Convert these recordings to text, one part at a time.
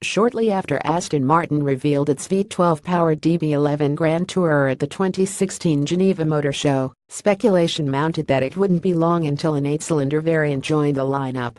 Shortly after Aston Martin revealed its V12-powered DB11 Grand Tourer at the 2016 Geneva Motor Show, speculation mounted that it wouldn't be long until an 8-cylinder variant joined the lineup.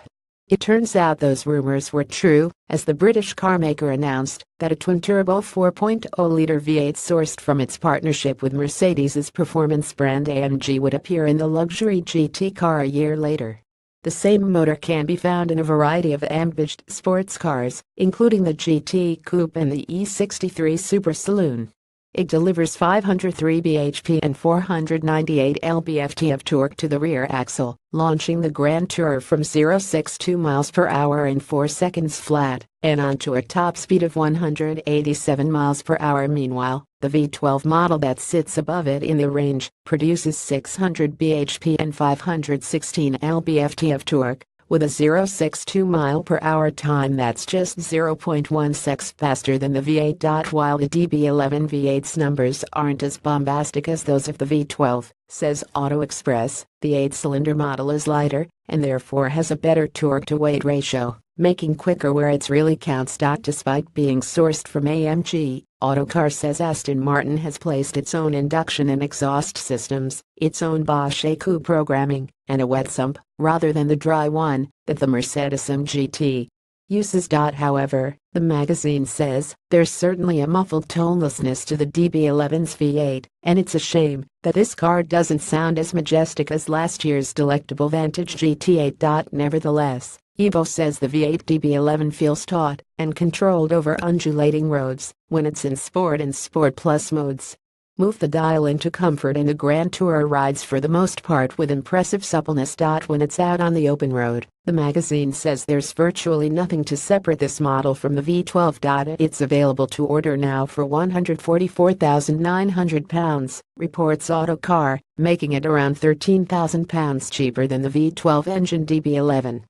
It turns out those rumors were true, as the British carmaker announced that a twin-turbo 4.0-liter V8 sourced from its partnership with Mercedes's performance brand AMG would appear in the luxury GT car a year later. The same motor can be found in a variety of ambitious sports cars, including the GT Coupe and the E63 Super Saloon. It delivers 503 bhp and 498 lb-ft of torque to the rear axle, launching the Grand Tourer from 0-62 miles per hour in 4 seconds flat, and onto a top speed of 187 miles per hour. Meanwhile, the V12 model that sits above it in the range produces 600 bhp and 516 lb-ft of torque, with a 0-62 mile per hour time that's just 0.1 seconds faster than the V8. While the DB11 V8's numbers aren't as bombastic as those of the V12, says Auto Express, the 8-cylinder model is lighter and therefore has a better torque-to-weight ratio, making quicker where it really counts. Despite being sourced from AMG, Autocar says Aston Martin has placed its own induction and exhaust systems, its own Bosch ECU programming, and a wet sump, rather than the dry one that the Mercedes-AMG GT uses. However, the magazine says there's certainly a muffled tonelessness to the DB11's V8, and it's a shame that this car doesn't sound as majestic as last year's delectable vintage GT8. Nevertheless, Evo says the V8 DB11 feels taut and controlled over undulating roads when it's in Sport and Sport Plus modes. Move the dial into comfort, and the Grand Tourer rides for the most part with impressive suppleness. When it's out on the open road, the magazine says there's virtually nothing to separate this model from the V12. It's available to order now for £144,900, reports Autocar, making it around £13,000 cheaper than the V12 engine DB11.